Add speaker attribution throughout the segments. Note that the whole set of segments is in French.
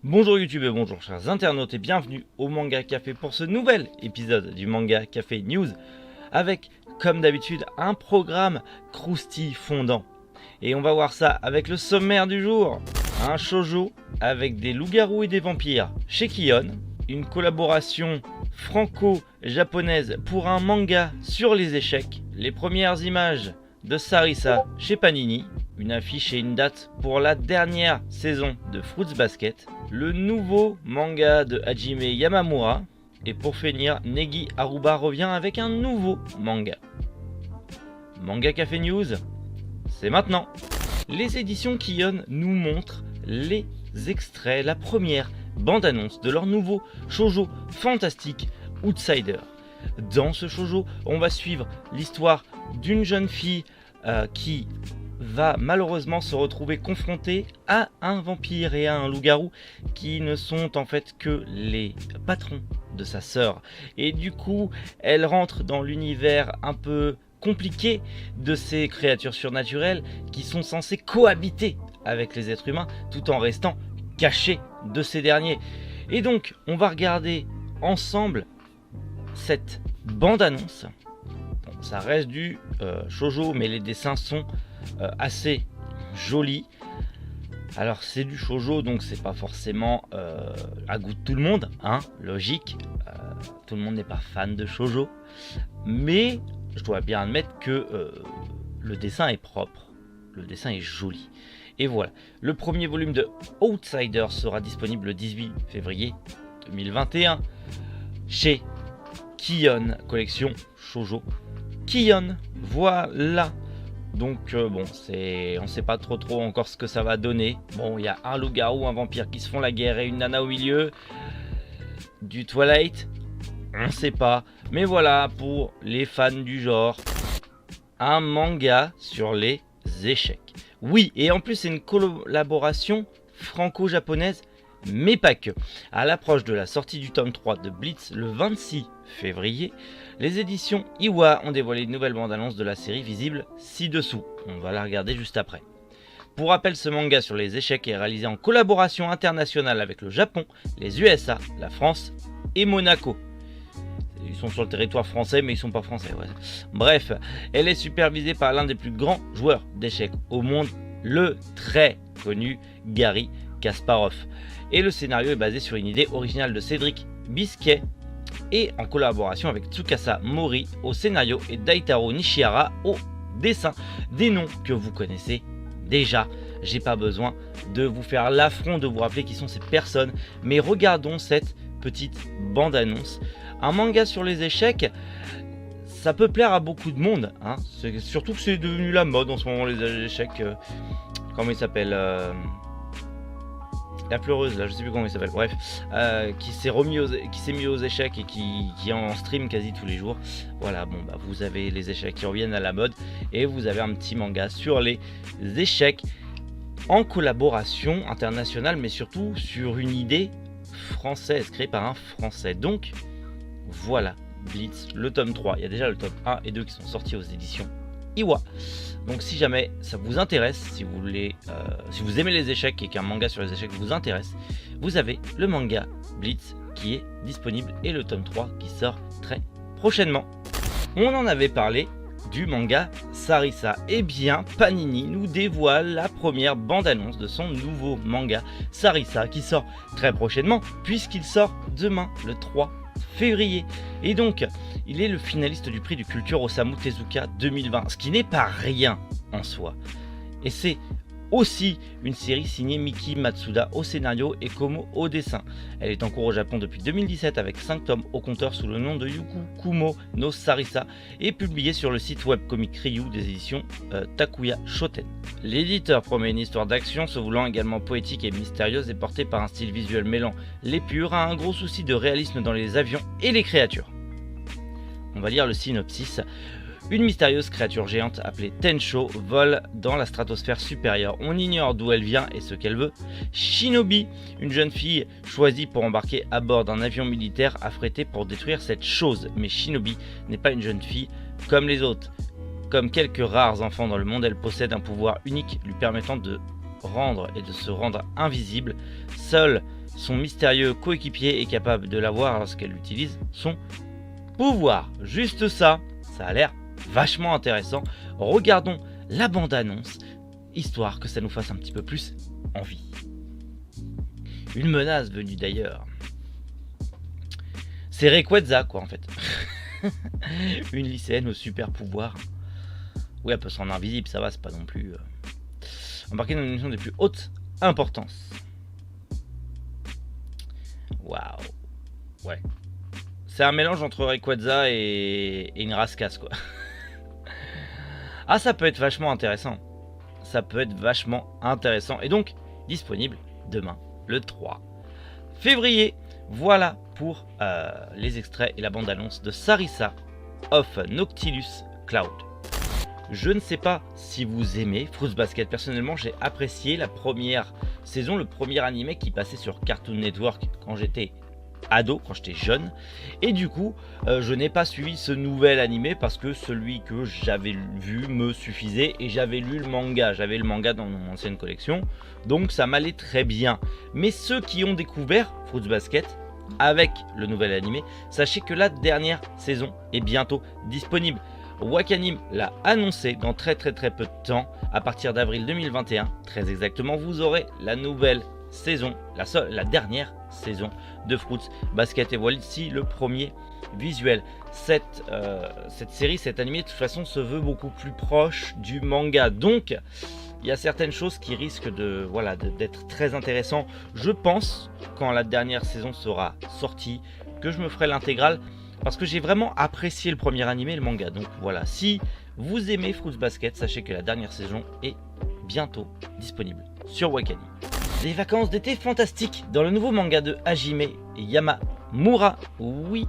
Speaker 1: Bonjour YouTube et bonjour chers internautes et bienvenue au Manga Café pour ce nouvel épisode du Manga Café News avec, comme d'habitude, un programme croustillant fondant. Et on va voir ça avec le sommaire du jour. Un shoujo avec des loups-garous et des vampires chez Kion, une collaboration franco-japonaise pour un manga sur les échecs, les premières images de Sarisa chez Panini, une affiche et une date pour la dernière saison de Fruits Basket, le nouveau manga de Hajime Yamamura, et pour finir, Negi Aruba revient avec un nouveau manga. Manga Café News, c'est maintenant. Les éditions Kion nous montrent les extraits, la première bande-annonce de leur nouveau shoujo fantastique Outsider. Dans ce shoujo, on va suivre l'histoire d'une jeune fille qui va malheureusement se retrouver confrontée à un vampire et à un loup-garou qui ne sont en fait que les patrons de sa sœur. Et du coup, elle rentre dans l'univers un peu compliqué de ces créatures surnaturelles qui sont censées cohabiter avec les êtres humains tout en restant cachées de ces derniers. Et donc, on va regarder ensemble cette bande-annonce. Bon, ça reste du shoujo, mais les dessins sont assez jolis. Alors c'est du shoujo, donc c'est pas forcément à goût de tout le monde, hein, logique. Tout le monde n'est pas fan de shoujo, mais je dois bien admettre que le dessin est propre, le dessin est joli. Et voilà, le premier volume de Outsider sera disponible le 18 février 2021 chez Kion, collection shoujo Kion. Voilà. Donc bon, on sait pas trop encore ce que ça va donner. Bon, il y a un loup-garou, un vampire qui se font la guerre et une nana au milieu. Du Twilight, on sait pas. Mais voilà, pour les fans du genre, un manga sur les échecs. Oui, et en plus c'est une collaboration franco-japonaise, mais pas que. À l'approche de la sortie du tome 3 de Blitz le 26 février, les éditions Iwa ont dévoilé une nouvelle bande-annonce de la série visible ci-dessous. On va la regarder juste après. Pour rappel, ce manga sur les échecs est réalisé en collaboration internationale avec le Japon, les USA, la France et Monaco. Ils sont sur le territoire français, mais ils sont pas français. Ouais. Bref, elle est supervisée par l'un des plus grands joueurs d'échecs au monde, le très connu Garry Kasparov. Et le scénario est basé sur une idée originale de Cédric Bisquet et en collaboration avec Tsukasa Mori au scénario et Daitaro Nishihara au dessin. Des noms que vous connaissez déjà. J'ai pas besoin de vous faire l'affront de vous rappeler qui sont ces personnes, mais regardons cette petite bande-annonce. Un manga sur les échecs, ça peut plaire à beaucoup de monde, hein. Surtout que c'est devenu la mode en ce moment, les échecs. Comment il s'appelle la pleureuse, là, je sais plus comment il s'appelle, bref, qui s'est mis aux échecs et qui est en stream quasi tous les jours. Voilà, bon, bah, vous avez les échecs qui reviennent à la mode et vous avez un petit manga sur les échecs en collaboration internationale, mais surtout sur une idée française, créée par un Français. Donc, voilà, Blitz, le tome 3, il y a déjà le tome 1 et 2 qui sont sortis aux éditions Iwa. Donc si jamais ça vous intéresse, si vous aimez les échecs et qu'un manga sur les échecs vous intéresse, vous avez le manga Blitz qui est disponible et le tome 3 qui sort très prochainement. On en avait parlé du manga Sarisa. Eh bien, Panini nous dévoile la première bande-annonce de son nouveau manga Sarisa qui sort très prochainement puisqu'il sort demain le 3 février. Et donc, il est le finaliste du prix du Culture Osamu Tezuka 2020, ce qui n'est pas rien en soi. Et c'est aussi une série signée Miki Matsuda au scénario et Komo au dessin. Elle est en cours au Japon depuis 2017 avec 5 tomes au compteur sous le nom de Yuku Kumo no Sarisa et publiée sur le site web Comic Ryu des éditions Takuya Shoten. L'éditeur promet une histoire d'action se voulant également poétique et mystérieuse et portée par un style visuel mêlant l'épure à un gros souci de réalisme dans les avions et les créatures. On va lire le synopsis. Une mystérieuse créature géante appelée Tensho vole dans la stratosphère supérieure. On ignore d'où elle vient et ce qu'elle veut. Shinobi, une jeune fille choisie pour embarquer à bord d'un avion militaire affrété pour détruire cette chose. Mais Shinobi n'est pas une jeune fille comme les autres. Comme quelques rares enfants dans le monde, elle possède un pouvoir unique lui permettant de se rendre invisible. Seule son mystérieux coéquipier est capable de la voir lorsqu'elle utilise son pouvoir. Juste ça, ça a l'air vachement intéressant. Regardons la bande-annonce, histoire que ça nous fasse un petit peu plus envie. Une menace venue d'ailleurs. C'est Rayquaza quoi en fait. Une lycéenne au super pouvoir. Oui, elle peut se rendre invisible, ça va, c'est pas non plus... Embarqué dans une mission des plus hautes importance. Waouh. Ouais. C'est un mélange entre Rayquaza et une rascasse quoi. Ah, ça peut être vachement intéressant. Ça peut être vachement intéressant. Et donc, disponible demain, le 3 février. Voilà pour les extraits et la bande-annonce de Sarissa of Noctilus Cloud. Je ne sais pas si vous aimez Fruits Basket. Personnellement, j'ai apprécié la première saison, le premier animé qui passait sur Cartoon Network quand j'étais ado, quand j'étais jeune. Et du coup, je n'ai pas suivi ce nouvel animé parce que celui que j'avais vu me suffisait et j'avais lu le manga. J'avais le manga dans mon ancienne collection, donc ça m'allait très bien. Mais ceux qui ont découvert Fruits Basket avec le nouvel animé, sachez que la dernière saison est bientôt disponible. Wakanim l'a annoncé dans très peu de temps. À partir d'avril 2021, très exactement, vous aurez la nouvelle saison, la dernière saison de Fruits Basket. Et voici le premier visuel. Cette série, cet animé, de toute façon, se veut beaucoup plus proche du manga. Donc, il y a certaines choses qui risquent d'être très intéressant. Je pense, quand la dernière saison sera sortie, que je me ferai l'intégrale. Parce que j'ai vraiment apprécié le premier animé et le manga. Donc voilà, si vous aimez Fruits Basket, sachez que la dernière saison est bientôt disponible sur Wakanim. Des vacances d'été fantastiques dans le nouveau manga de Hajime Yamamura. Oui,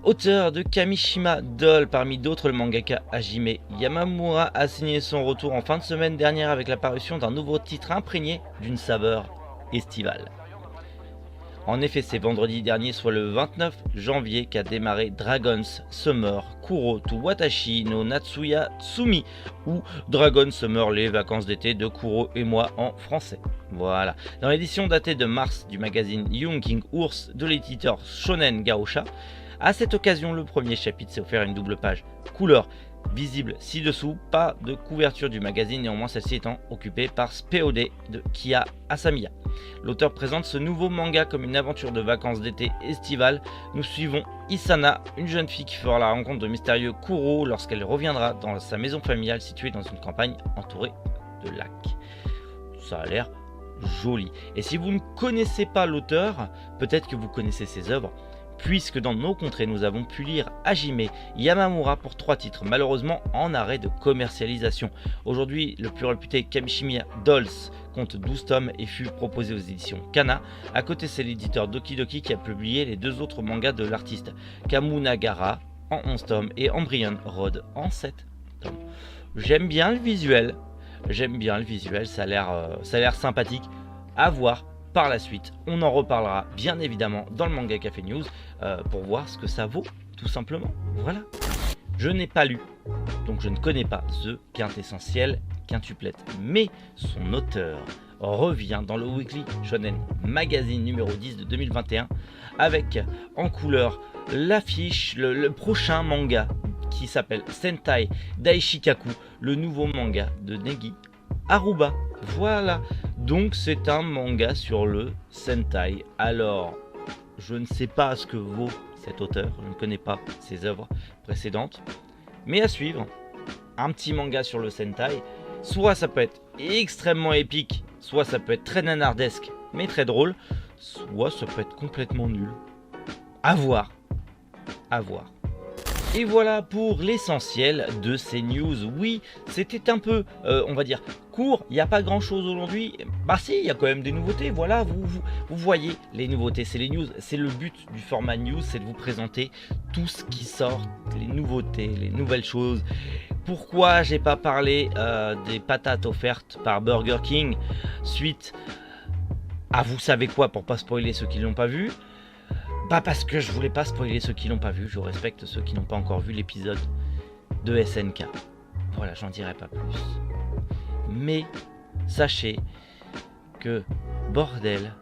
Speaker 1: auteur de Kamishima Doll, parmi d'autres le mangaka Hajime Yamamura a signé son retour en fin de semaine dernière avec la parution d'un nouveau titre imprégné d'une saveur estivale. En effet, c'est vendredi dernier, soit le 29 janvier, qu'a démarré Dragon's Summer Kuro to Watashi no Natsuya Tsumi, ou Dragon Summer, les vacances d'été de Kuro et moi en français. Voilà. Dans l'édition datée de mars du magazine Young King Ours de l'éditeur Shonen Gaosha, à cette occasion, le premier chapitre s'est offert une double page couleur visible ci-dessous, pas de couverture du magazine, néanmoins celle-ci étant occupée par SPOD de Kia Asamiya. L'auteur présente ce nouveau manga comme une aventure de vacances d'été estivale. Nous suivons Isana, une jeune fille qui fera la rencontre de mystérieux Kuro lorsqu'elle reviendra dans sa maison familiale située dans une campagne entourée de lacs. Ça a l'air joli. Et si vous ne connaissez pas l'auteur, peut-être que vous connaissez ses œuvres, puisque dans nos contrées nous avons pu lire Hajime Yamamura pour 3 titres, malheureusement en arrêt de commercialisation. Aujourd'hui, le plus réputé Kamishima Dolls compte 12 tomes et fut proposé aux éditions Kana. À côté, c'est l'éditeur Doki Doki qui a publié les 2 autres mangas de l'artiste, Kamunagara en 11 tomes et Embryon Road en 7 tomes. J'aime bien le visuel, ça a l'air sympathique à voir. Par la suite, on en reparlera bien évidemment dans le Manga Café News pour voir ce que ça vaut, tout simplement. Voilà. Je n'ai pas lu, donc je ne connais pas The Quintessentiel Quintuplette, mais son auteur revient dans le Weekly Shonen Magazine numéro 10 de 2021 avec en couleur l'affiche, le prochain manga qui s'appelle Sentai Daishikaku, le nouveau manga de Negi Aruba. Voilà, donc c'est un manga sur le Sentai. Alors, je ne sais pas ce que vaut cet auteur, je ne connais pas ses œuvres précédentes, mais à suivre, un petit manga sur le Sentai, soit ça peut être extrêmement épique, soit ça peut être très nanardesque, mais très drôle, soit ça peut être complètement nul. À voir, à voir. Et voilà pour l'essentiel de ces news. Oui, c'était un peu, on va dire, court. Il n'y a pas grand chose aujourd'hui. Bah si, il y a quand même des nouveautés. Voilà, vous voyez les nouveautés. C'est les news. C'est le but du format news, c'est de vous présenter tout ce qui sort, les nouveautés, les nouvelles choses. Pourquoi j'ai pas parlé des patates offertes par Burger King suite à vous savez quoi, pour pas spoiler ceux qui l'ont pas vu? Pas parce que je voulais pas spoiler ceux qui l'ont pas vu, je respecte ceux qui n'ont pas encore vu l'épisode de SNK. Voilà, j'en dirai pas plus. Mais sachez que, bordel,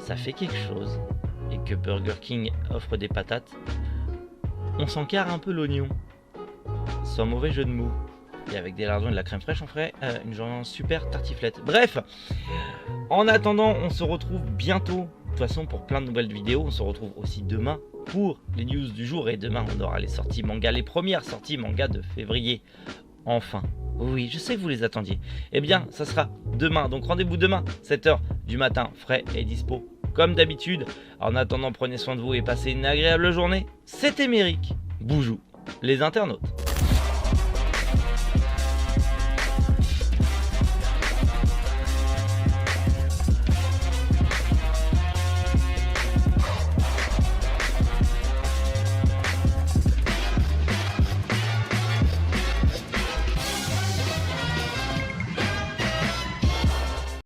Speaker 1: ça fait quelque chose et que Burger King offre des patates, on s'encarre un peu l'oignon, sans mauvais jeu de mots. Et avec des lardons et de la crème fraîche, on ferait une super tartiflette. Bref, en attendant, on se retrouve bientôt. De toute façon, pour plein de nouvelles vidéos, on se retrouve aussi demain pour les news du jour. Et demain, on aura les sorties manga, les premières sorties manga de février. Enfin, oui, je sais que vous les attendiez. Eh bien, ça sera demain. Donc rendez-vous demain, 7h du matin, frais et dispo, comme d'habitude. En attendant, prenez soin de vous et passez une agréable journée. C'était Méric. Boujou, les internautes.